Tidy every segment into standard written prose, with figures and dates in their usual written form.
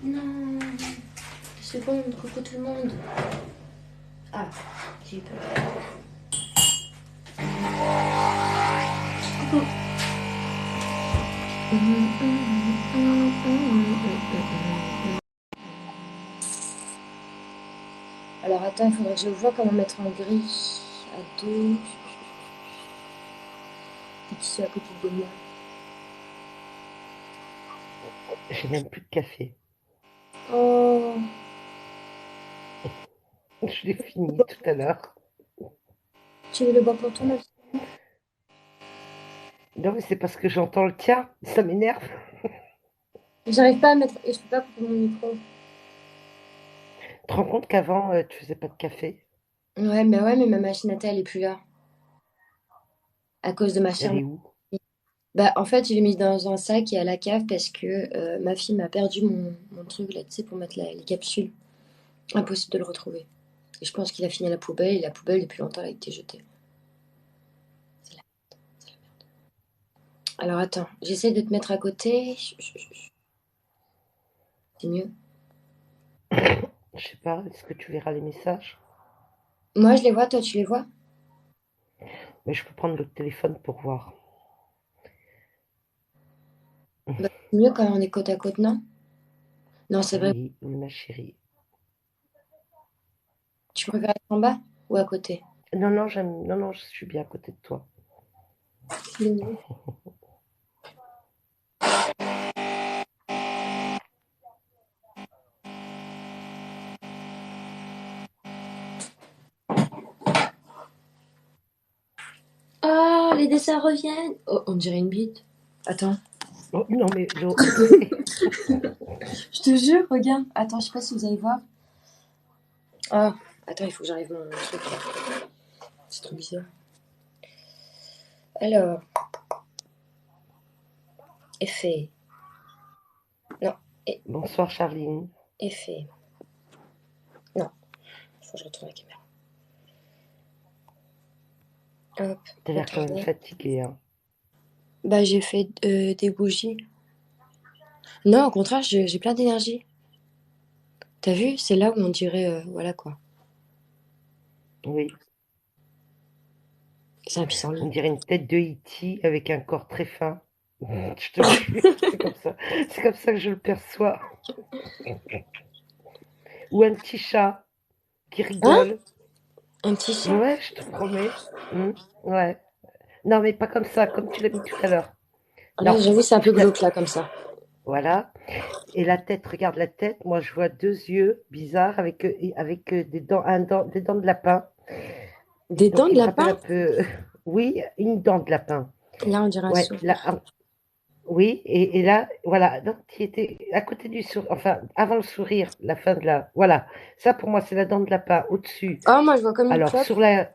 Non, c'est bon, coucou tout le monde. Ah, j'ai eu peur. Coucou. Alors attends, il faudrait que je vois comment mettre en gris. Ado. Qui sont à côté de moi. J'ai même plus de café. Oh. Je l'ai fini tout à l'heure. Tu veux le boire pour toi, ma fille? Non, mais c'est parce que j'entends le tien. Ça m'énerve. J'arrive pas à mettre. Je peux pas couper mon micro. Tu te rends compte qu'avant, tu faisais pas de café? Ouais, mais ma machine à thé, elle est plus là. À cause de ma chère. Elle est où? Bah, en fait, je l'ai mise dans un sac et à la cave parce que ma fille m'a perdu mon truc là, tu sais, pour mettre les capsules. Impossible de le retrouver. Et je pense qu'il a fini à la poubelle et la poubelle, depuis longtemps, elle a été jetée. C'est la merde. Alors attends, j'essaie de te mettre à côté. C'est mieux. Je sais pas, est-ce que tu verras les messages? Moi, je les vois, toi, tu les vois? Mais je peux prendre le téléphone pour voir. Bah, c'est mieux quand on est côte à côte, non? Non, c'est vrai. Oui, oui, ma chérie. Tu préfères être en bas ou à côté? Non, non, non, non, je suis bien à côté de toi. C'est mieux. Ah, les dessins reviennent. Oh, on dirait une bite. Attends. Oh, non, mais Je te jure, regarde. Attends, je sais pas si vous allez voir. Ah, attends, il faut que j'arrive mon truc là. C'est trop bizarre. Alors, effet. Non, bonsoir, Charline. effet. Non, il faut que je retrouve la caméra. Hop, T'as l'air quand même retourner. fatiguée, hein. Bah, j'ai fait des bougies. Non, au contraire, j'ai plein d'énergie. T'as vu? C'est là où on dirait. Voilà quoi. Oui, C'est un on pissenlit. dirait une tête de E.T. avec un corps très fin. Je te jure, c'est comme ça. C'est comme ça que je le perçois. Ou un petit chat qui Hein? rigole. Un petit chat? Ouais, je te promets. Ouais. Non, mais pas comme ça, comme tu l'as mis tout à l'heure. Là, Non, j'avoue, c'est un je peu t'a- glauque là, comme ça. voilà. Et la tête, regarde la tête. Moi, je vois deux yeux bizarres avec des dents de lapin. Des dents Donc, de il me rappelle lapin? un peu. Oui, une dent de lapin. Là, on dirait un Ouais, là, sourire. oui, et là, voilà, donc qui était à côté du sourire, enfin, avant le sourire, la fin de la. Voilà, ça pour moi, c'est la dent de lapin au-dessus. Oh, moi, je vois comme une Alors, clope. sur la.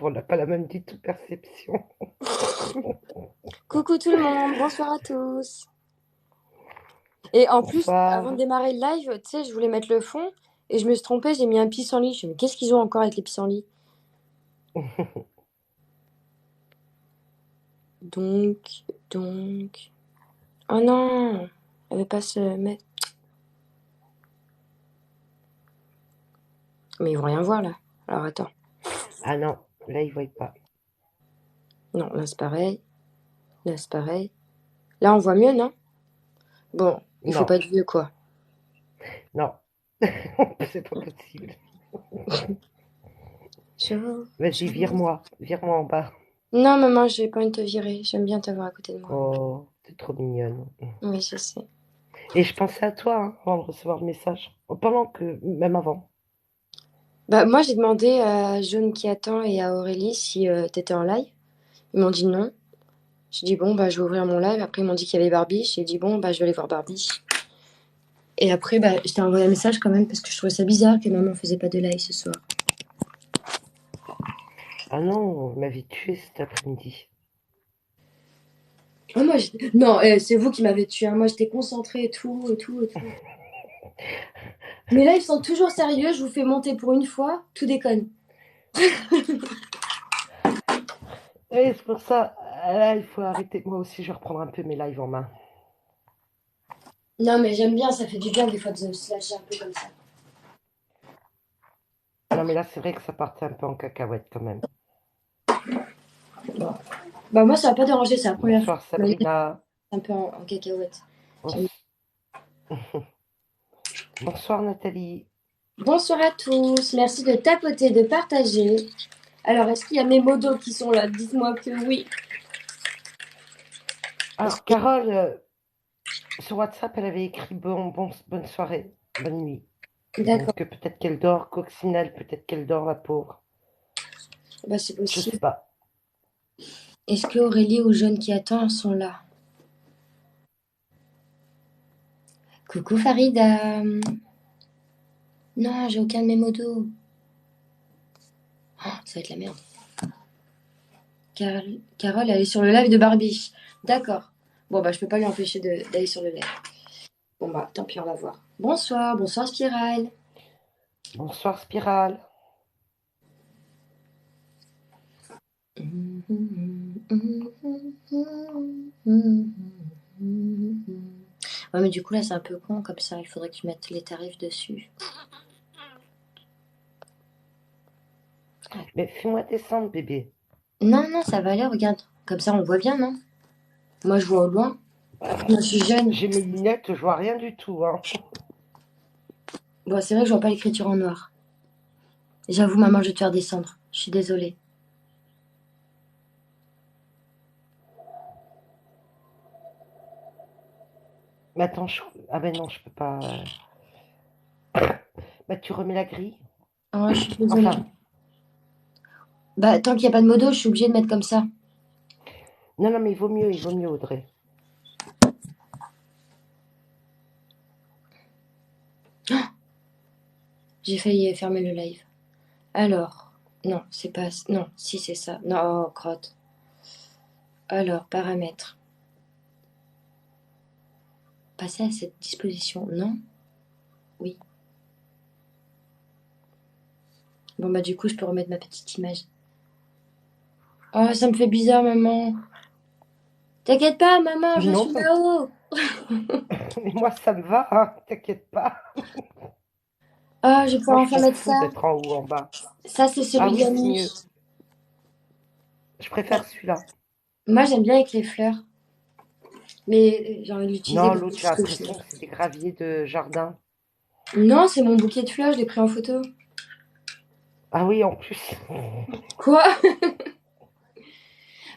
On n'a pas la même du tout perception. Coucou tout le monde, bonsoir à tous. Et en plus, avant de Bonsoir. démarrer le live, tu sais, je voulais mettre le fond et je me suis trompée, j'ai mis un pissenlit. Je me suis dit, mais qu'est-ce qu'ils ont encore avec les pissenlits? Donc. Oh non, elle veut pas se mettre. Mais ils vont rien voir là. Alors attends. Ah non, là, il ne voit pas. Non, là c'est pareil. Là c'est pareil. Là on voit mieux, non? Bon, il faut Non, pas de vieux quoi. non, c'est pas possible. Vas-y, vire-moi en bas. Non, maman, j'ai pas envie de te virer. J'aime bien t'avoir à côté de moi. Oh, t'es trop mignonne. Oui, je sais. Et je pensais à toi hein, avant de recevoir le message. Pendant que, même avant. Bah, moi j'ai demandé à Jaune qui attend et à Aurélie si t'étais en live. Ils m'ont dit non. J'ai dit bon, bah je vais ouvrir mon live. Après ils m'ont dit qu'il y avait Barbie. J'ai dit bon, bah je vais aller voir Barbie. Et après, bah, je t'ai envoyé un message quand même parce que je trouvais ça bizarre que maman faisait pas de live ce soir. Ah non, vous m'avez tué cet après-midi. Ah, moi, non, c'est vous qui m'avez tué, hein. Moi, j'étais concentrée et tout, et tout, et tout. Mais là, ils sont toujours sérieux. Je vous fais monter pour une fois. Tout déconne. Et c'est pour ça, là, il faut arrêter. Moi aussi, je vais reprendre un peu mes lives en main. Non, mais j'aime bien. Ça fait du bien des fois de se lâcher un peu comme ça. Non, mais là, c'est vrai que ça partait un peu en cacahuète quand même. Bon. Bah, moi, ça va pas déranger. C'est la première fois. Bonsoir Mais Sabrina. un peu en cacahuète. Bons- Bonsoir Nathalie. Bonsoir à tous. Merci de tapoter, de partager. Alors, est-ce qu'il y a mes modos qui sont là? Dites-moi que oui. Parce Alors, que- Carole, sur WhatsApp, elle avait écrit bonne soirée, bonne nuit. D'accord. Donc, peut-être qu'elle dort, coccinelle, peut-être qu'elle dort, la pauvre. Bah, c'est Je possible. sais pas. Est-ce que Aurélie ou Jeune qui attend sont là? Coucou Farida. Non, j'ai aucun de mes modos. Oh, ça va être la merde. Carole, elle est sur le live de Barbie. D'accord. Bon, bah, je peux pas lui empêcher d'aller sur le live. Bon, bah, tant pis, on va voir. Bonsoir, bonsoir Spirale. Bonsoir Spirale. Ouais, mais du coup, là, c'est un peu con comme ça. Il faudrait que je mette les tarifs dessus. Mais fais-moi descendre, bébé. Non, non, ça va aller, regarde. Comme ça, on voit bien, non? Moi, je vois au loin. Moi, je suis jeune. J'ai mes lunettes, je vois rien du tout, hein. Bon, c'est vrai que je vois pas l'écriture en noir. J'avoue, maman, je vais te faire descendre. Je suis désolée. Mais attends, ah ben non, je peux pas. Bah, tu remets la grille. Oh, je suis désolée. Enfin, Bah, tant qu'il n'y a pas de modo, je suis obligée de mettre comme ça. non, non, mais il vaut mieux, Audrey. J'ai failli fermer le live. Alors, non, c'est pas. Non, si c'est ça. Non, oh, crotte. Alors, paramètres. Passer à cette disposition. Non? Oui. Bon, bah, du coup, je peux remettre ma petite image. Oh, ça me fait bizarre, maman. T'inquiète pas, maman, je Non, suis là-haut. mais moi, ça me va, hein, t'inquiète pas. Oh, je vais Moi, pouvoir je enfin m'en mettre fous ça. d'être en haut, en bas. Ça, c'est Ah celui de oui, la c'est nuit. mieux. Je préfère celui-là. Moi, j'aime bien avec les fleurs. Mais j'ai envie de l'utiliser Non, pour l'autre, j'ai quelque chose. l'impression que c'est des graviers de jardin. Non, c'est mon bouquet de fleurs, je l'ai pris en photo. Ah oui, en plus. Quoi?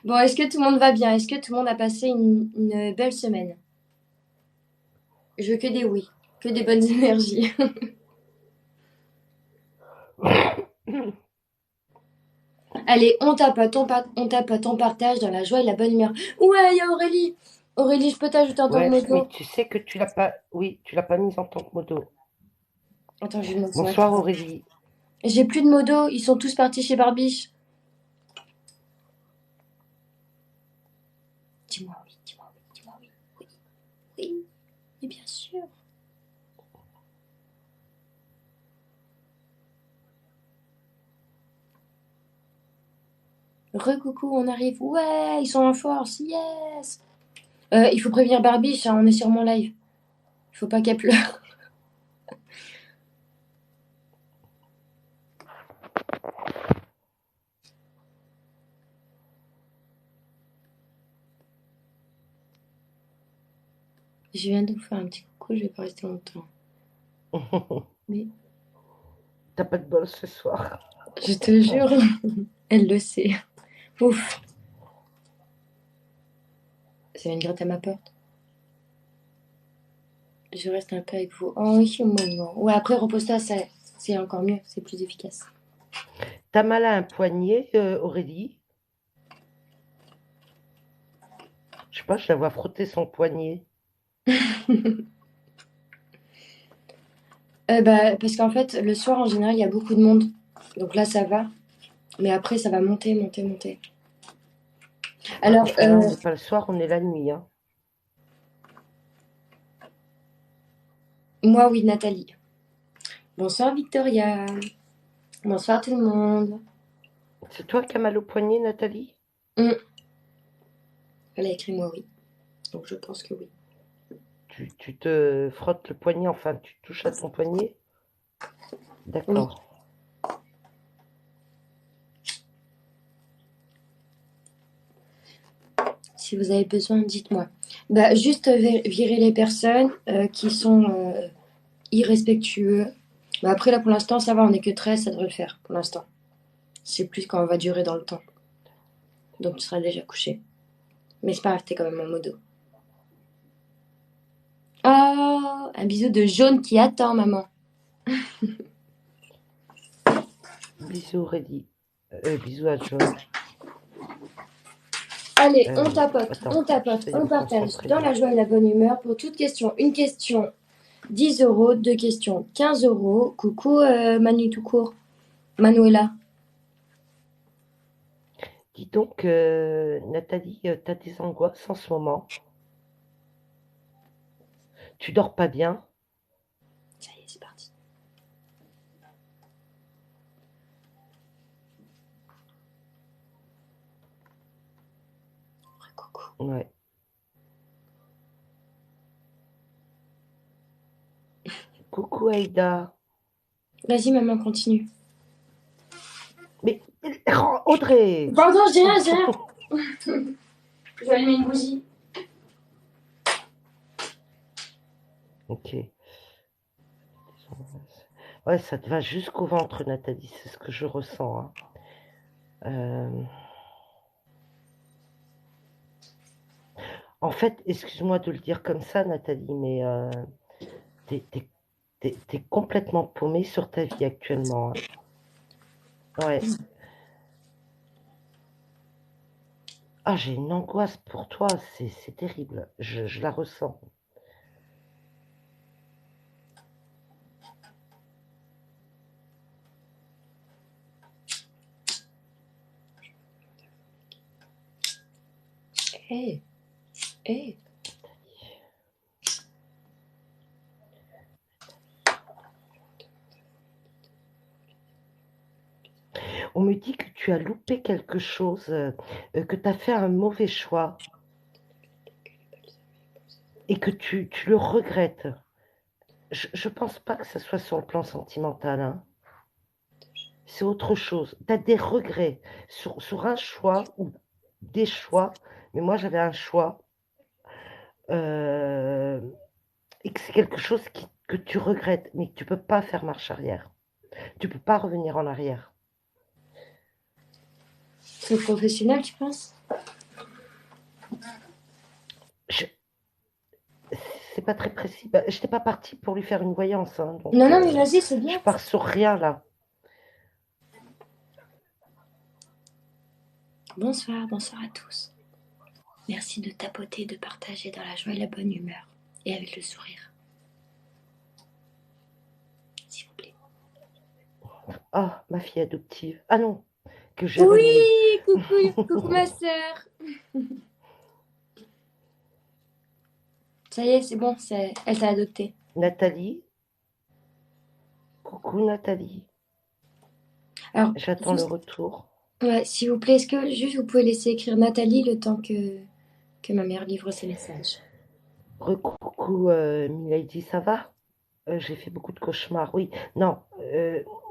Bon, est-ce que tout le monde va bien? Est-ce que tout le monde a passé une belle semaine? Je veux que des oui, que des bonnes énergies. Allez, on tapote, on partage dans la joie et la bonne humeur. Ouais, il y a Aurélie. Aurélie, je peux t'ajouter en tant que Ouais, mais moto? tu sais que tu l'as pas. Oui, tu l'as pas mise en tant que moto. Attends, je vais demander son Bonsoir activité. Aurélie. J'ai plus de modos, ils sont tous partis chez Barbiche. Dis-moi oui, dis-moi oui, dis-moi oui. Oui, oui, mais bien sûr. Recoucou, on arrive. Ouais, ils sont en force. Yes. Il faut prévenir Barbiche, hein, on est sur mon live. Il faut pas qu'elle pleure. Je viens de vous faire un petit coucou, je vais pas rester longtemps. Mais T'as pas de bol ce soir. je te jure, elle le sait. Ouf, ça vient de gratter à ma porte. Je reste un peu avec vous. Oh, oui, moment. Ouais, après, repose-toi, c'est encore mieux, c'est plus efficace. T'as mal à un poignet, Aurélie? Je sais pas, je la vois frotter son poignet. Bah, parce qu'en fait, le soir, en général, il y a beaucoup de monde. Donc là, ça va. Mais après, ça va monter, monter, monter. Ouais, Alors, enfin là, on n'est pas le soir, on est la nuit, hein. moi, oui, Nathalie. Bonsoir, Victoria. Bonsoir, tout le monde. C'est toi qui as mal au poignet, Nathalie? Hum, Elle a écrit moi, oui. Donc, je pense que oui. Tu te frottes le poignet, enfin, tu touches à ton poignet? Oui. D'accord. Si vous avez besoin, dites-moi. Bah, juste virer les personnes qui sont irrespectueux. Bah, après, là, pour l'instant, ça va. On n'est que 13, ça devrait le faire, pour l'instant. C'est plus quand on va durer dans le temps. Donc, tu seras déjà couché. Mais c'est pas grave, t'es quand même en modo. Oh, un bisou de jaune qui attend, maman. Bisous, Reddy. Bisous à John. Allez, on Attends, tapote, j'essaye de on me partage concentrer. dans la joie et la bonne humeur pour toute question. Une question, 10 euros. Deux questions, 15 euros. Coucou, Manu tout court. Manuela. Dis donc, Nathalie, t'as des angoisses en ce moment? Tu dors pas bien? Ça y est, c'est parti. Coucou. Ouais. Coucou Aïda. Vas-y, maman, continue. Mais Audrey! Pardon, je dis rien, je dis rien. Je vais allumer une bougie. Ok. Ouais, ça te va jusqu'au ventre, Nathalie, c'est ce que je ressens, hein. Euh, En fait, excuse-moi de le dire comme ça, Nathalie, mais t'es, t'es- t'es complètement paumée sur ta vie actuellement, hein. Ouais. Ah, j'ai une angoisse pour toi, c'est terrible. Je la ressens. Hé, hé. On me dit que tu as loupé quelque chose, que tu as fait un mauvais choix et que tu le regrettes. Je pense pas que ce soit sur le plan sentimental, hein. C'est autre chose. Tu as des regrets sur un choix ou des choix, mais moi j'avais un choix euh, et que c'est quelque chose que tu regrettes, mais que tu peux pas faire marche arrière. Tu peux pas revenir en arrière. C'est professionnel, tu penses? Je- c'est pas très précis. Bah, je n'étais pas partie pour lui faire une voyance, hein, donc Non, non, mais vas-y, c'est je bien. pars sur rien là. Bonsoir, bonsoir à tous. Merci de tapoter, de partager dans la joie et la bonne humeur. Et avec le sourire, s'il vous plaît. Ah, ma fille adoptive. Ah non, que j'ai reniée. Oui, coucou, coucou ma sœur. Ça y est, c'est bon, elle t'a adopté. Nathalie, coucou Nathalie. Alors, J'attends le juste, retour. ouais, s'il vous plaît, est-ce que juste vous pouvez laisser écrire Nathalie le temps que ma mère livre ses messages? Recoucou Milady, ça va? J'ai fait beaucoup de cauchemars, oui. Non,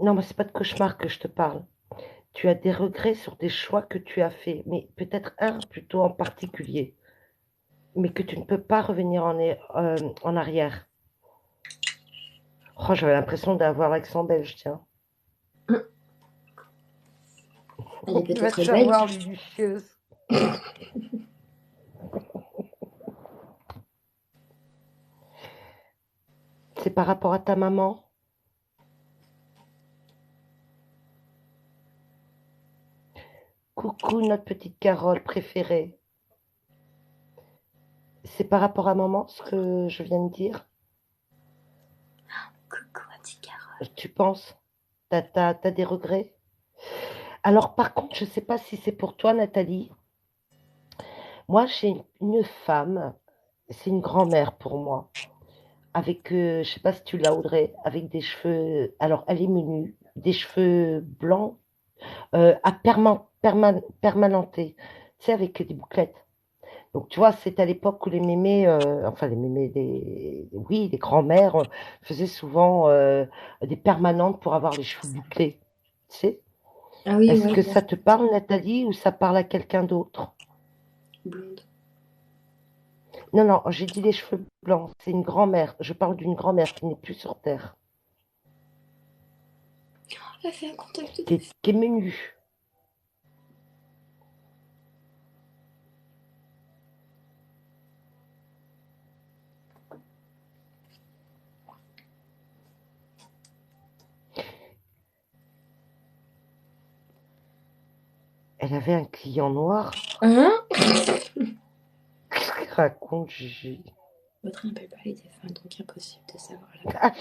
non, mais c'est pas de cauchemars que je te parle. Tu as des regrets sur des choix que tu as faits, mais peut-être un plutôt en particulier, mais que tu ne peux pas revenir en arrière. Oh, j'avais l'impression d'avoir l'accent belge, tiens. Elle est Tu vas peut-être te belge. savoir, Luduchieuse. C'est par rapport à ta maman? Coucou, notre petite Carole préférée. C'est par rapport à maman ce que je viens de dire? Coucou, ma petite Tu penses? T'as des regrets? Alors, par contre, je ne sais pas si c'est pour toi, Nathalie. Moi, j'ai une femme, c'est une grand-mère pour moi, avec, je sais pas si tu l'as, Audrey, avec des cheveux, alors elle est menue, des cheveux blancs, permanentés, tu sais, avec des bouclettes. Donc, tu vois, c'est à l'époque où les mémés, enfin les mémés, oui, les grands-mères faisaient souvent des permanentes pour avoir les cheveux bouclés. Tu sais? Ah oui, Est-ce ouais, que je vois ça ce te que c'est. parle, Nathalie, ou ça parle à quelqu'un d'autre? Blonde. Non, non, j'ai dit les cheveux blancs. C'est une grand-mère. Je parle d'une grand-mère qui n'est plus sur Terre, Elle a fait un contact qui des est, qui est menue. Elle avait un client noir. Hein? Qu'est-ce qu'elle raconte, Gigi? Votre n'a pas les défunts, donc impossible de savoir la Ah,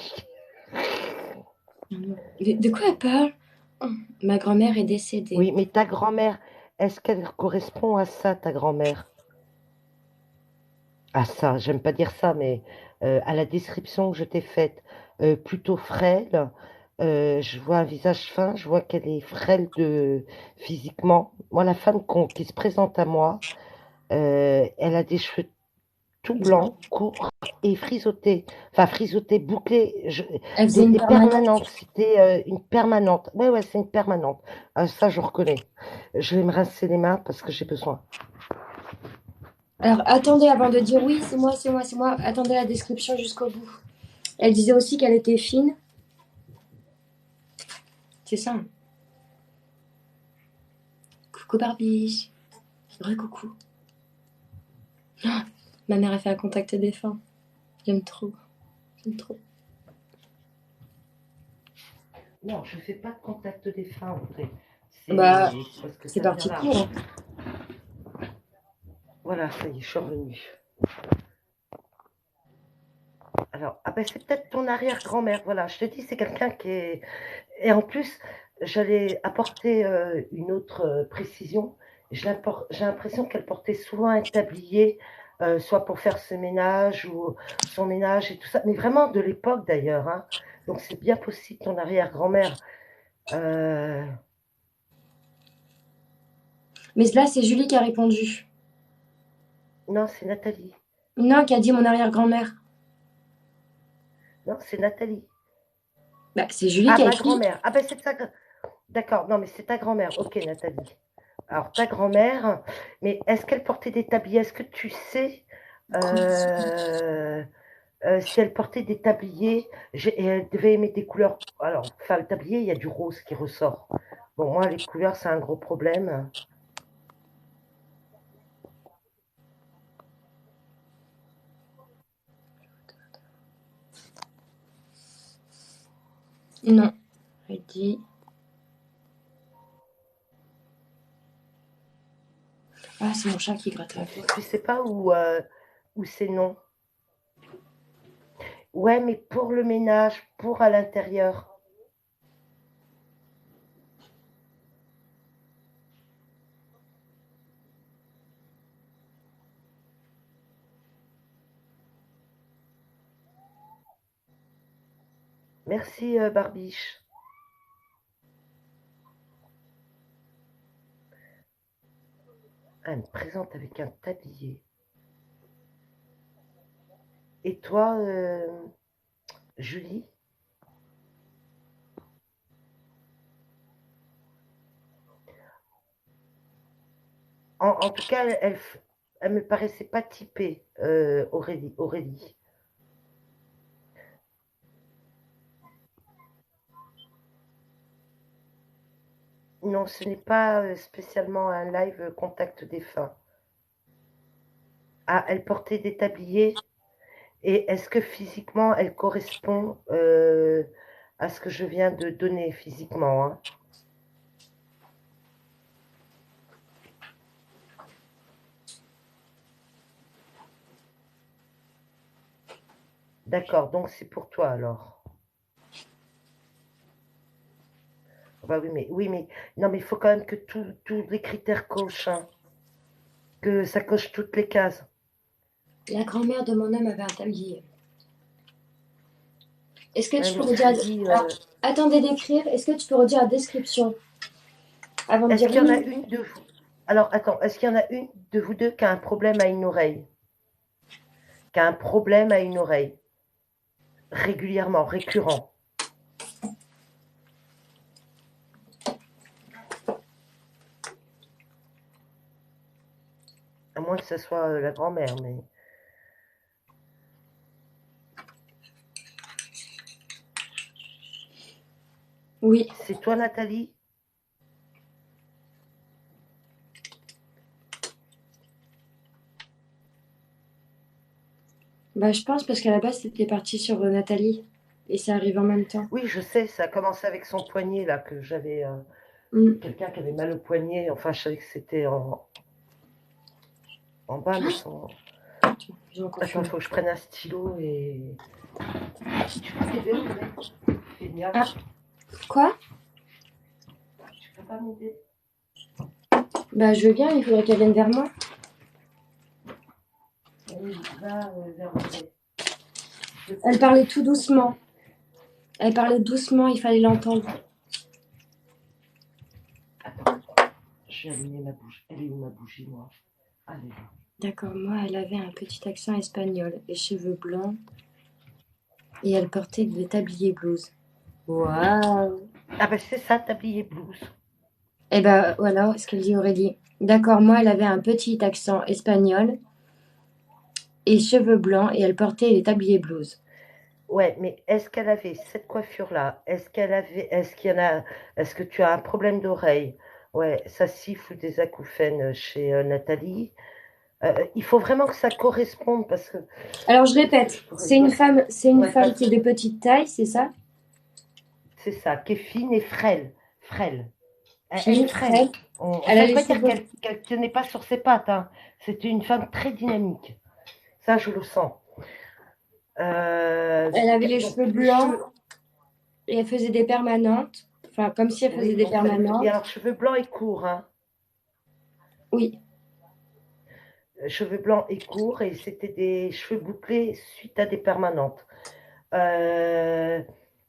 De quoi elle parle? Oh, ma grand-mère est décédée. oui, mais ta grand-mère, est-ce qu'elle correspond à ça, ta grand-mère? À ça, j'aime pas dire ça, mais à la description que je t'ai faite, plutôt frêle. Je vois un visage fin, je vois qu'elle est frêle physiquement. Moi, la femme qui se présente à moi, elle a des cheveux tout blancs, courts et frisottés. Enfin, frisottés, bouclés, Elle faisait une des permanente. permanentes. C'était une permanente. Ouais, ouais, c'est une permanente. Ah, ça, je reconnais. Je vais me rincer les mains parce que j'ai besoin. Alors attendez avant de dire oui, c'est moi, c'est moi, c'est moi. Attendez la description jusqu'au bout. Elle disait aussi qu'elle était fine. C'est ça, hein. Coucou Barbie. Coucou. Ma mère a fait un contact défunt. J'aime trop. J'aime trop. Non, je ne fais pas de contact des fins, Audrey. Bah, C'est parce que c'est ça vient parti là. pour, hein. Voilà, ça y est, je suis revenue. Alors, ah ben, c'est peut-être ton arrière-grand-mère. Voilà, je te dis, c'est quelqu'un qui est. Et en plus, j'allais apporter une autre précision. J'ai l'impression qu'elle portait souvent un tablier, soit pour faire ce ménage ou son ménage et tout ça, mais vraiment de l'époque d'ailleurs, hein. Donc c'est bien possible ton arrière-grand-mère. Euh, Mais là, c'est Julie qui a répondu. Non, c'est Nathalie. Non, qui a dit mon arrière-grand-mère. Non, c'est Nathalie. Bah, c'est Julie Ah, qui a ma écrit. grand-mère. Ah ben c'est ça. D'accord, non, mais c'est ta grand-mère. Ok, Nathalie. Alors, ta grand-mère, mais est-ce qu'elle portait des tabliers? Est-ce que tu sais euh, si elle portait des tabliers et elle devait aimer des couleurs? Alors, enfin, le tablier, il y a du rose qui ressort. Bon, moi, les couleurs, c'est un gros problème. Non. Elle dit. Ah, c'est mon chat qui gratte la peau. Tu sais pas où c'est non? Ouais, mais pour le ménage, pour à l'intérieur. Merci, Barbiche. Ah, elle me présente avec un tablier. Et toi, Julie? En tout cas, elle me paraissait pas typée, Aurélie. Non, ce n'est pas spécialement un live contact défunt. Ah, elle portait des tabliers. Et est-ce que physiquement, elle correspond à ce que je viens de donner physiquement, hein? D'accord, donc c'est pour toi alors. Bah oui, mais non, mais il faut quand même que tous les critères cochent, hein, que ça coche toutes les cases. La grand-mère de mon homme avait un tablier. Est-ce que Ouais, tu peux mais je redire... te dis, Alors, attendez d'écrire. Est-ce que tu peux redire la description avant de est-ce dire qu'il y en a oui? une de vous? Alors, attends, est-ce qu'il y en a une de vous deux qui a un problème à une oreille? Qui a un problème à une oreille? Régulièrement, récurrent? À moins que ce soit la grand-mère, mais. Oui. C'est toi, Nathalie? Bah, je pense parce qu'à la base, c'était parti sur Nathalie. Et ça arrive en même temps. Oui, je sais, ça a commencé avec son poignet, là, que j'avais. Hmm. Quelqu'un qui avait mal au poignet. Enfin, je savais que c'était en bas, mais son. J'ai encore Attends, il fumé. faut que je prenne un stylo et. Tu peux m'aider, Génial. Ah, quoi? Tu peux pas m'aider? Bah, je veux bien, il faudrait qu'elle vienne vers moi. Oui, va vers le Elle parlait tout doucement. Elle parlait doucement, il fallait l'entendre. Attends, je vais allumer ma bougie. Elle est où ma bougie, moi? Allez. D'accord, moi, elle avait un petit accent espagnol, les cheveux blancs, et elle portait des tabliers blues. Waouh! Ah ben c'est ça, tablier blues. Eh ben voilà ce qu'elle dit Aurélie. D'accord, moi, elle avait un petit accent espagnol et cheveux blancs, et elle portait des tabliers blues. Ouais, mais est-ce qu'elle avait cette coiffure-là? Est-ce qu'il y en a, est-ce que tu as un problème d'oreille? Ouais, ça siffle des acouphènes chez Nathalie. Il faut vraiment que ça corresponde parce que Alors, je qu'est-ce que répète, je pourrais dire? c'est une Ouais, femme qui est de petite taille, c'est ça? c'est ça, qui est fine et frêle, frêle. Elle est Fine, frêle. frêle. Elle Ça a ne veut les pas dire cheveux. qu'elle tenait pas sur ses pattes, hein. C'était une femme très dynamique. Ça, je le sens. Elle avait les Donc cheveux les blancs cheveux, et elle faisait des permanentes. Enfin, comme si elle faisait oui, des donc ça veut dire, et permanentes. alors cheveux blancs et courts, hein. Oui, Cheveux blancs et courts, et c'était des cheveux bouclés suite à des permanentes. Euh,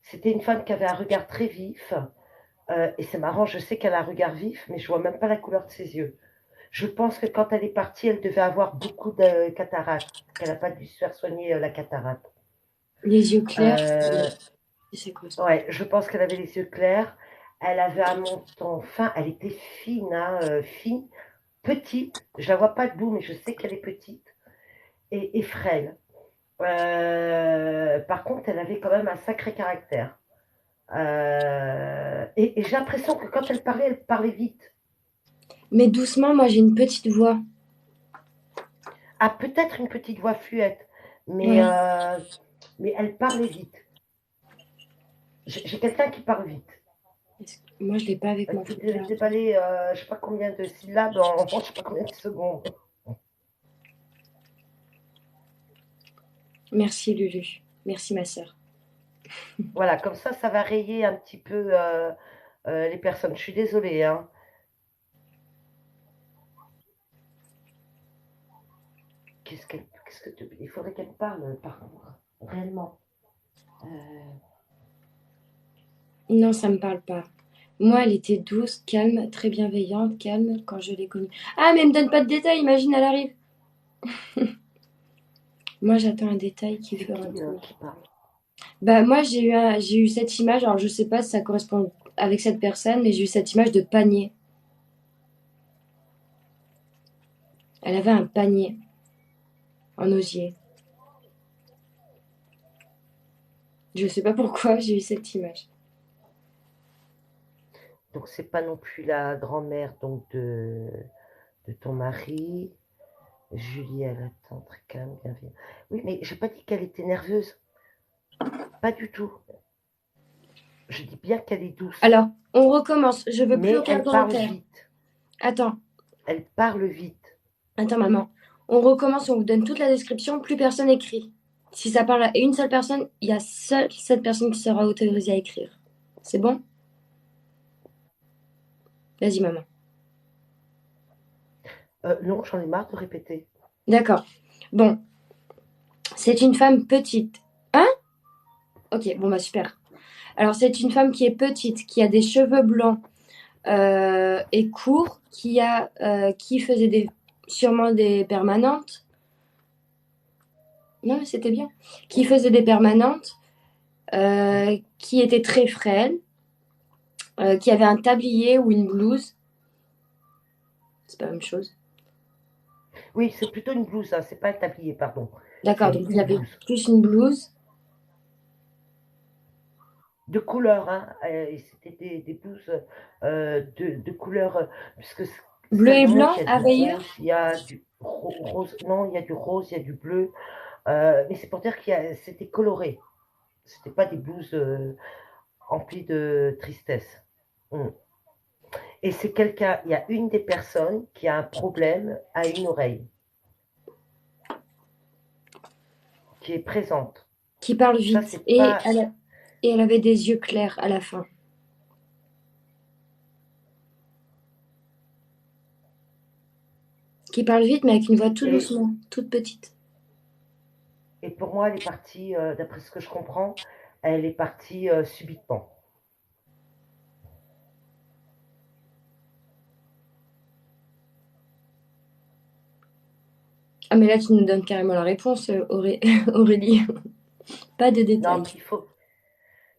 C'était une femme qui avait un regard très vif, et c'est marrant, je sais qu'elle a un regard vif, mais je vois même pas la couleur de ses yeux. Je pense que quand elle est partie, elle devait avoir beaucoup de cataracte, qu'elle n'a pas dû se faire soigner la cataracte. les yeux clairs. Euh, Ça correspond. ouais, je pense qu'elle avait les yeux clairs. Elle avait un menton fin, elle était fine, hein, fine, petite. Je la vois pas debout, mais je sais qu'elle est petite et frêle. Par contre, elle avait quand même un sacré caractère. Et j'ai l'impression que quand elle parlait vite. Mais doucement, moi j'ai une petite voix. Ah, peut-être une petite voix fluette, mais, Ouais. euh, mais elle parlait vite. J'ai quelqu'un qui parle vite. Moi je l'ai pas avec Elle mon peut flipper. déballer, je sais pas combien de syllabes en je sais pas combien de secondes. Merci Lulu. Merci ma sœur. Voilà, comme ça va rayer un petit peu les personnes. Je suis désolée, hein. Il faudrait qu'elle parle, par contre, réellement. Euh, Non, ça me parle pas. Moi, elle était douce, calme, très bienveillante, calme quand je l'ai connue. Ah, mais elle me donne pas de détails, imagine, elle arrive. Moi, j'attends un détail qui c'est fera tout. qui parle? Bah, moi, j'ai eu cette image, alors je sais pas si ça correspond avec cette personne, mais j'ai eu cette image de panier. Elle avait un panier en osier. Je sais pas pourquoi j'ai eu cette image. Donc c'est pas non plus la grand-mère donc de ton mari. Julie, elle attend très calme, bienveillante. Oui, mais j'ai pas dit qu'elle était nerveuse. Pas du tout. Je dis bien qu'elle est douce. Alors, on recommence. Je veux plus Mais aucun elle parle commentaire. vite. Attends, Elle parle vite. attends, maman. On recommence, on vous donne toute la description, plus personne écrit. Si ça parle à une seule personne, il y a seule cette personne qui sera autorisée à écrire. C'est bon? Vas-y, maman. Non, j'en ai marre de répéter. D'accord. Bon, c'est une femme petite. Hein? Ok, bon, bah super. Alors, c'est une femme qui est petite, qui a des cheveux blancs et courts, qui faisait sûrement des permanentes. Non, mais c'était bien. Qui faisait des permanentes, Oui, qui était très frêle, qui avait un tablier ou une blouse. C'est pas la même chose. oui, c'est plutôt une blouse, hein, c'est pas un tablier, pardon. D'accord, C'est donc il une avait blouse. plus une blouse. De couleur, hein, et c'était des blouses de couleur, puisque Bleu ça et monte, blanc il y a à du rayures. rose, il y a du rose, non, il y a du rose, il y a du bleu, mais c'est pour dire c'était coloré. C'était pas des blouses emplies de tristesse. Mm. Et c'est quelqu'un, il y a une des personnes qui a un problème à une oreille, qui est présente. Qui parle Ça, vite. c'est pas. Et elle avait des yeux clairs à la fin. Qui parle vite, mais avec une voix tout Et, doucement, toute petite. et pour moi, elle est partie, d'après ce que je comprends, elle est partie subitement. Ah, mais là, tu nous donnes carrément la réponse, Aurélie. Pas de Non, détails. mais il faut.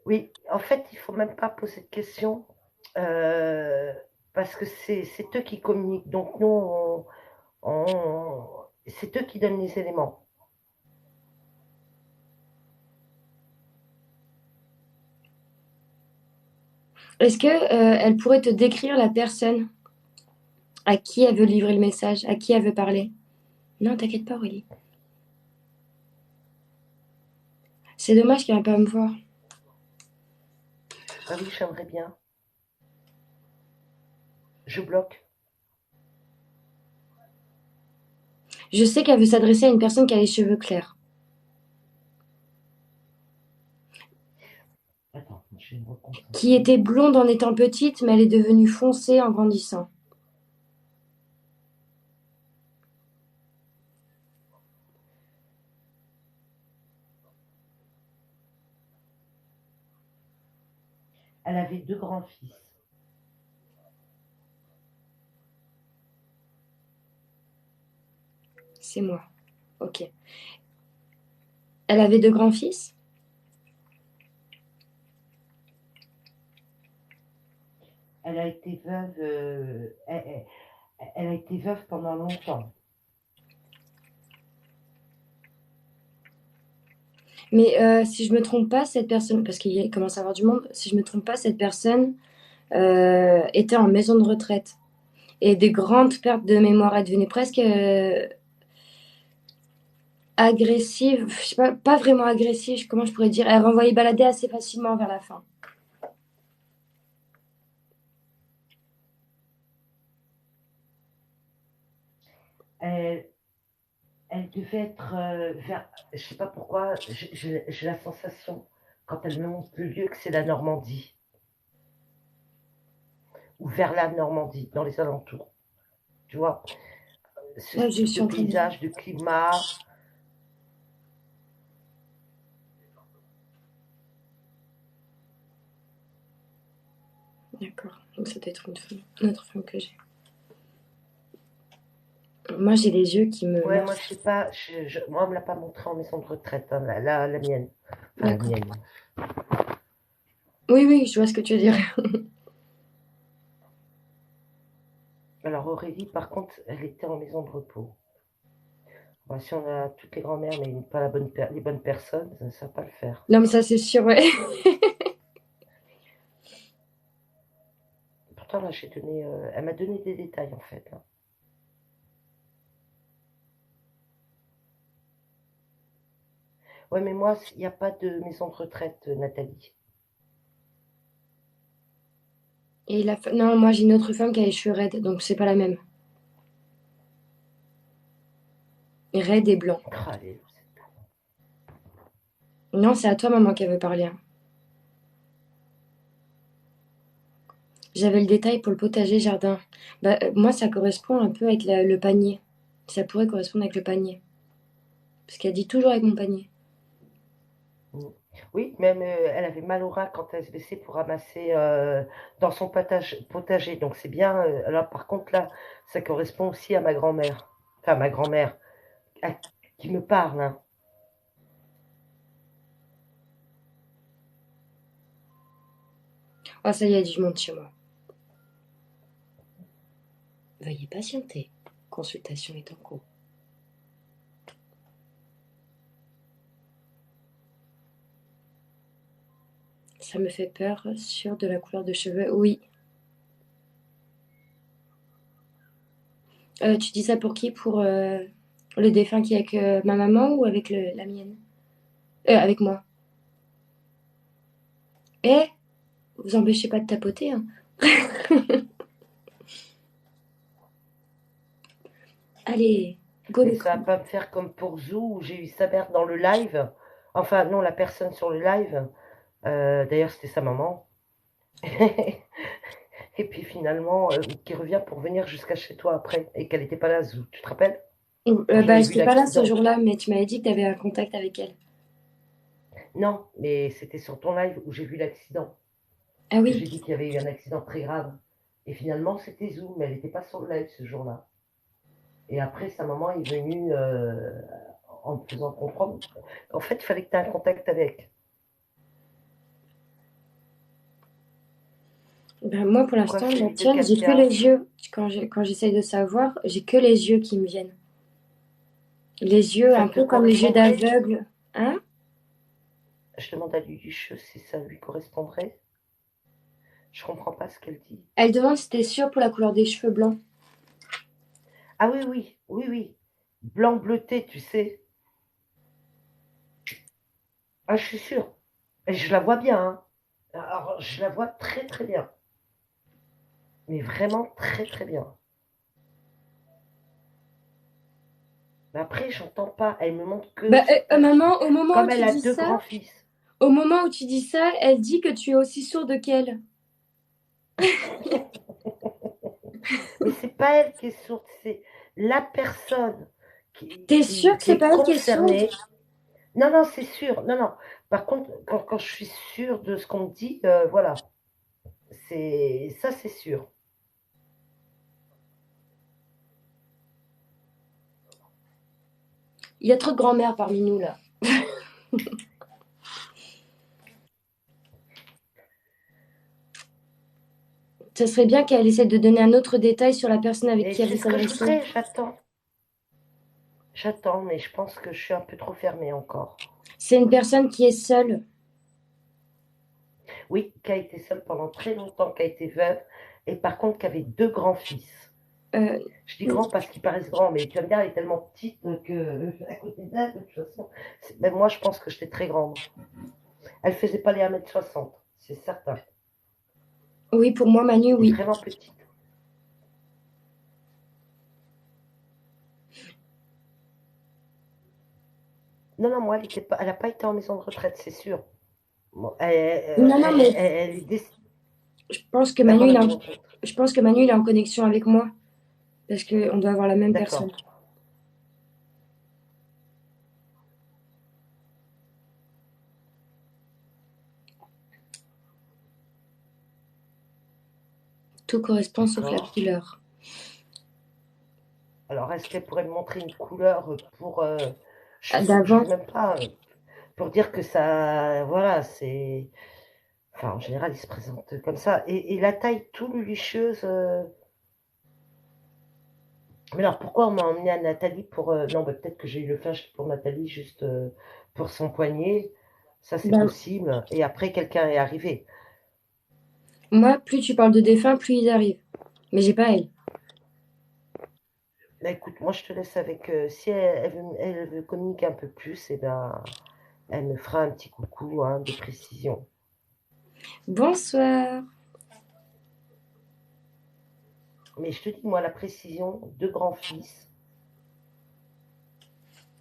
Oui, en fait, il faut même pas poser de questions euh, parce que c'est eux qui communiquent. Donc nous, c'est eux qui donnent les éléments. Est-ce que, elle pourrait te décrire la personne à qui elle veut livrer le message, à qui elle veut parler? Non, t'inquiète pas, Aurélie. C'est dommage qu'elle va pas me voir. Ah oui, j'aimerais bien. Je bloque. Je sais qu'elle veut s'adresser à une personne qui a les cheveux clairs, Attends, je vais me qui reconcentrer. était blonde en étant petite, mais elle est devenue foncée en grandissant. Elle avait deux grands-fils. C'est moi. Ok. Elle avait deux grands-fils? Elle a été veuve. Elle a été veuve pendant longtemps. Mais si je me trompe pas, cette personne, parce qu'il commence à y avoir du monde, si je me trompe pas, cette personne était en maison de retraite. Et des grandes pertes de mémoire. Elle devenait presque agressive, je sais pas, pas vraiment agressive, comment je pourrais dire. Elle renvoyait balader assez facilement vers la fin. Elle, elle devait être vers. Je sais pas pourquoi. J'ai la sensation quand elle me montre le lieu que c'est la Normandie ou vers la Normandie, dans les alentours. Tu vois, ce Là, je type suis de en train de... paysage, de climat. D'accord, donc ça doit être une autre femme que j'ai. Moi, j'ai les yeux qui me Ouais, moi, marquent. je sais pas. Moi, on me l'a pas montré en maison de retraite, hein, la mienne. Enfin, la D'accord. mienne. Oui, oui, je vois ce que tu veux dire. Alors, Aurélie, par contre, elle était en maison de repos. Bon, si on a toutes les grand-mères, mais pas les bonnes personnes, ça va pas le faire. Non, mais ça, c'est sûr, ouais. Pourtant, là, elle m'a donné des détails, en fait, hein. Ouais, mais moi, il n'y a pas de maison de retraite, Nathalie. Et non, moi, j'ai une autre femme qui a les cheveux raides, donc c'est pas la même. Raide et blanc. Oh, allez, Non, c'est à toi, maman, qu'elle veut parler, hein. J'avais le détail pour le potager jardin. Bah, moi, ça correspond un peu avec le panier. Ça pourrait correspondre avec le panier. Parce qu'elle dit toujours avec mon panier. Mm. Oui, même elle avait mal au rein quand elle se baissait pour ramasser dans son potager. Donc c'est bien. Là, par contre, là, ça correspond aussi à ma grand-mère. Enfin, ma grand-mère, à- qui me parle, hein. Ah, ça y est, du monde chez moi. Veuillez patienter. Consultation est en cours. Ça me fait peur sur de la couleur de cheveux. Oui. Tu dis ça pour qui? Pour le défunt qui est avec ma maman ou avec la mienne? Avec moi. Eh, vous empêchez pas de tapoter, hein. Allez, go Mais les ça va couilles. pas me faire comme pour Zou, où j'ai eu sa mère dans le live. Enfin, non, la personne sur le live. D'ailleurs, c'était sa maman. Et puis finalement, qui revient pour venir jusqu'à chez toi après. Et qu'elle n'était pas là, Zou. Tu te rappelles? Quand Bah, j'avais vu j'étais pas là ce l'accident. jour-là, mais tu m'avais dit que tu avais un contact avec elle. Non, mais c'était sur ton live où j'ai vu l'accident. Ah Que oui. j'ai dit qu'il y avait eu un accident très grave. Et finalement, c'était Zou, mais elle n'était pas sur le live ce jour-là. Et après, sa maman est venue en me faisant comprendre. En fait, il fallait que tu aies un contact avec. Ben, moi, pour Pourquoi l'instant, la celui de tienne, j'ai que Katia? les yeux. Quand j'essaye de savoir, j'ai que les yeux qui me viennent. Les yeux, Ça un te peu comme les yeux correspondrait? d'aveugle. Hein? Je demande à Luluche si ça lui correspondrait. Je comprends pas ce qu'elle dit. Elle demande si t'es sûre pour la couleur des cheveux blancs. Ah oui, oui, oui, oui. Blanc bleuté, tu sais. Ah, je suis sûre. Et je la vois bien, hein. Alors, je la vois très, très bien. Mais vraiment très, très bien. Mais après, j'entends pas. Elle me montre que Bah, son petit. maman, au moment où Comme elle tu a dis deux ça, grands-fils. au moment où tu dis ça, elle dit que tu es aussi sourde qu'elle. Mais c'est pas elle qui est sourde, c'est la personne T'es sûre que qui c'est est pas elle qui est sourde? concernée. Non, non, c'est sûr. Non, non. Par contre, quand je suis sûre de ce qu'on me dit, voilà. Ça, c'est sûr. Il y a trop de grand-mère parmi nous, là. Ça serait bien qu'elle essaie de donner un autre détail sur la personne avec Et qui elle c'est veut ce que je s'adresser. voudrais, j'attends. J'attends, mais je pense que je suis un peu trop fermée encore. C'est une personne qui est seule. Oui, qui a été seule pendant très longtemps, qui a été veuve, et par contre qui avait deux grands-fils. Euh, Je dis grands parce qu'ils paraissent grands, mais tu vas me dire, elle est tellement petite que à côté d'elle, de toute façon. Même moi, je pense que j'étais très grande. Elle faisait pas les 1,60 m, c'est certain. oui, pour moi, Manu, Elle est oui. vraiment petite. Non, non, moi, elle n'a pas été en maison de retraite, c'est sûr. Bon, Non, non, mais elle est je pense que avant Manu, la maison de retraite. je pense que Manu, il est en connexion avec moi. Parce qu'on doit avoir la même personne. D'accord. Tout correspond sauf la D'accord. couleur. Alors, est-ce qu'elle pourrait me montrer une couleur pour. Ah, Je d'avant. sais même pas. Pour dire que ça. Voilà, c'est. Enfin, en général, il se présente comme ça. Et la taille tout lulicheuse. Mais alors, pourquoi on m'a emmené à Nathalie pour. Non, bah, peut-être que j'ai eu le flash pour Nathalie, juste pour son poignet. Ça, c'est Ben, possible. Et après, quelqu'un est arrivé. moi, plus tu parles de défunts, plus ils arrivent. Mais j'ai pas elle. Bah, écoute, moi, je te laisse avec. Si elle veut communiquer un peu plus, et ben, elle me fera un petit coucou hein, de précision. Bonsoir. Mais je te dis, moi, la précision, deux grands-fils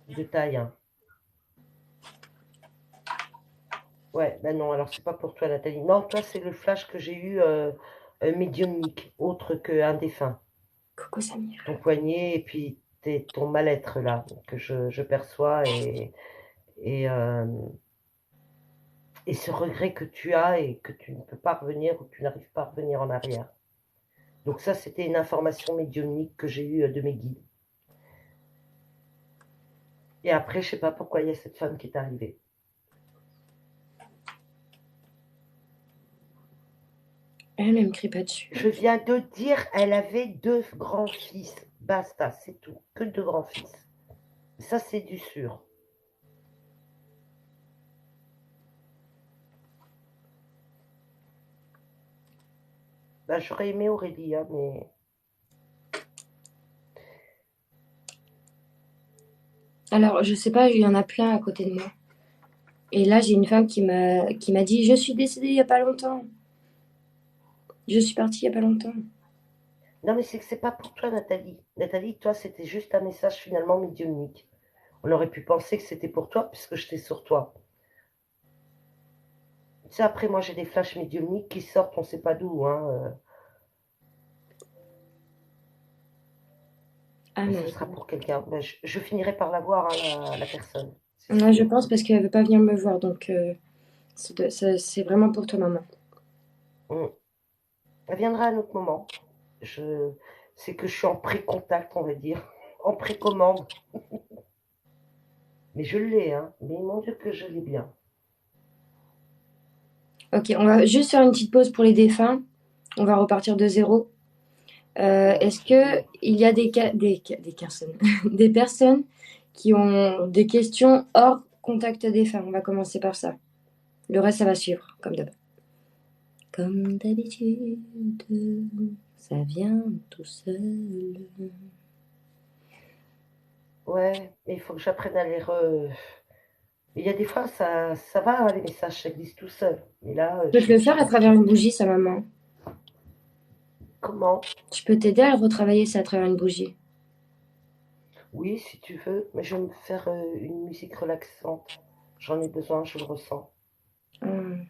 de taille, hein. Ouais, ben non, alors c'est pas pour toi, Nathalie. Non, toi, c'est le flash que j'ai eu médiumnique, autre qu'un défunt. Coco Samir. Ton poignet et puis ton mal-être là, que je perçois et, euh, et ce regret que tu as et que tu ne peux pas revenir ou que tu n'arrives pas à revenir en arrière. Donc ça, c'était une information médiumnique que j'ai eue de mes guides. Et après, je sais pas pourquoi il y a cette femme qui est arrivée. Elle ne me crie pas dessus. Je viens de dire, elle avait deux grands-fils. Basta, c'est tout. Que deux grands-fils. Ça, c'est du sûr. Ben, j'aurais aimé Aurélie, hein, mais Alors, je sais pas, il y en a plein à côté de moi. Et là, j'ai une femme qui m'a dit, je suis décédée il y a pas longtemps. Je suis partie il y a pas longtemps. non, mais c'est que c'est pas pour toi, Nathalie. Nathalie, toi, c'était juste un message finalement médiumnique. On aurait pu penser que c'était pour toi puisque j'étais sur toi. Tu sais, après, moi, j'ai des flashs médiumniques qui sortent, on sait pas d'où, hein. Ah Mais non. ce sera pour quelqu'un. Ben, je finirai par la voir, hein, la personne. C'est Moi, je sûr. pense parce qu'elle veut pas venir me voir, donc c'est vraiment pour toi, maman. Mm. Elle viendra à un autre moment. Je... C'est que je suis en pré-contact, on va dire. En précommande. Mais je l'ai, hein. Mais mon Dieu que je l'ai bien. Ok, on va juste faire une petite pause pour les défunts. On va repartir de zéro. Est-ce que il y a des personnes, des personnes qui ont des questions hors contact défunt? On va commencer par ça. Le reste, ça va suivre, comme d'hab. Comme d'habitude, ça vient tout seul. Ouais, mais il faut que j'apprenne à les re... Il y a des fois, ça va, hein, les messages, ça glisse tout seul. Mais là, Je peux te le faire à travers une bougie, ça, maman. comment? Je peux t'aider à le retravailler ça à travers une bougie. Oui, si tu veux, mais je vais me faire une musique relaxante. J'en ai besoin, je le ressens. Hum.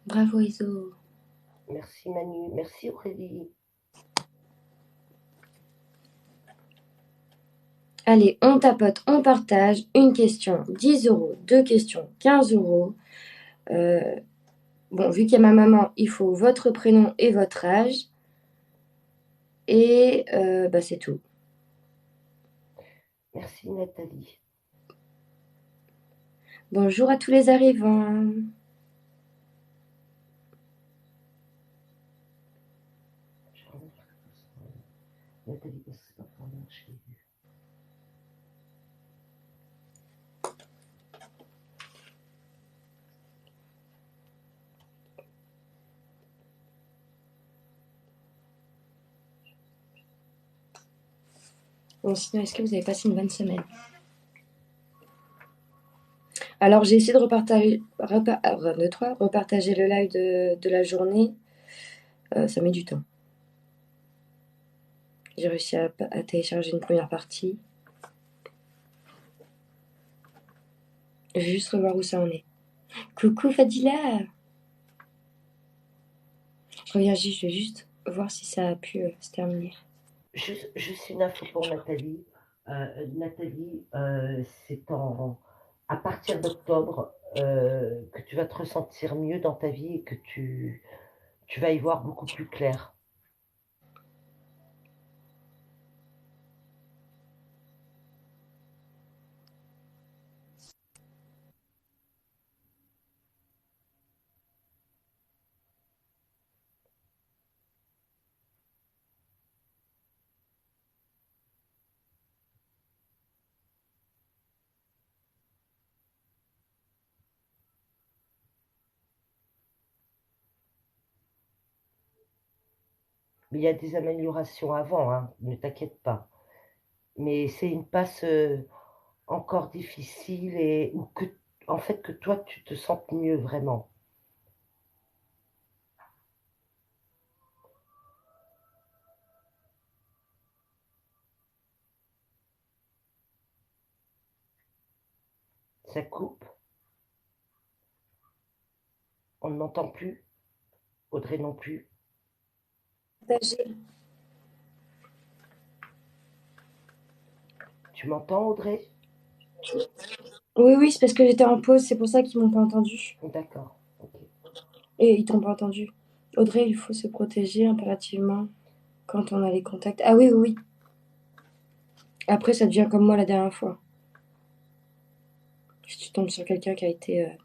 Bravo, Iso. Merci Manu, merci Aurélie. Allez, on tapote, on partage. Une question, 10 euros. Deux questions, 15 euros. Euh, bon, vu qu'il y a ma maman, il faut votre prénom et votre âge. Et bah, c'est tout. Merci Nathalie. Bonjour à tous les arrivants. Nathalie, parce que c'est pas pour rien, je l'ai vu. Bon, sinon, est-ce que vous avez passé une bonne semaine? Alors, j'ai essayé de repartager le live de la journée. Ça met du temps. J'ai réussi à télécharger une première partie. Je vais juste revoir où ça en est. Coucou Fadila! Je reviens juste, je vais juste voir si ça a pu se terminer. Juste une info pour Nathalie. Nathalie, à partir d'octobre que tu vas te ressentir mieux dans ta vie et que tu vas y voir beaucoup plus clair. Mais il y a des améliorations avant, hein, ne t'inquiète pas. Mais c'est une passe encore difficile et ou que, en fait, que toi, tu te sentes mieux vraiment. Ça coupe. On ne m'entend plus. Audrey non plus. Partagé. Tu m'entends, Audrey? Oui, oui, c'est parce que j'étais en pause, c'est pour ça qu'ils m'ont pas entendu. D'accord. Ok. Et ils t'ont pas entendu. Audrey, il faut se protéger impérativement quand on a les contacts. Ah oui, oui, oui. Après, ça devient comme moi la dernière fois. Si tu tombes sur quelqu'un qui a été...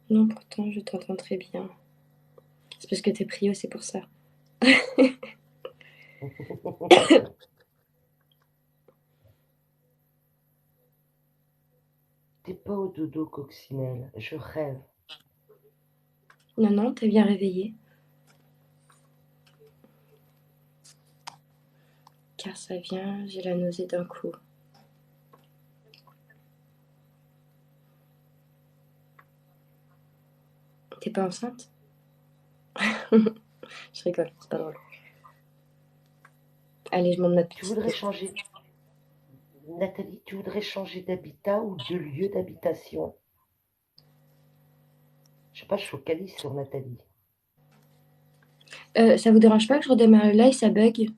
Non, pourtant, je t'entends très bien. C'est parce que t'es prio, c'est pour ça. T'es pas au dodo, coccinelle. Je rêve. Non, non, t'es bien réveillé. Car ça vient, j'ai la nausée d'un coup. T'es pas enceinte? Je rigole, c'est pas drôle. Allez, je monte ma Tu petite voudrais tête. changer, Nathalie, tu voudrais changer d'habitat ou de lieu d'habitation? Je sais pas, je focalise sur Nathalie. Ça vous dérange pas que je redémarre le live, ça bug?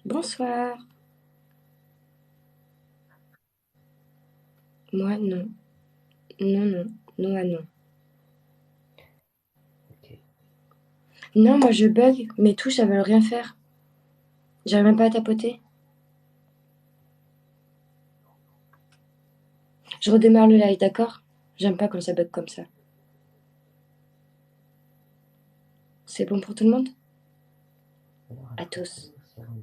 Bonsoir. Moi, non. Non, non. Non, ah non. Ok. Non, moi je bug. Mes touches, elles veulent rien faire. J'arrive même pas à tapoter. Je redémarre le live, d'accord? J'aime pas quand ça bug comme ça. C'est bon pour tout le monde? Alors À attends, on tous. est sur un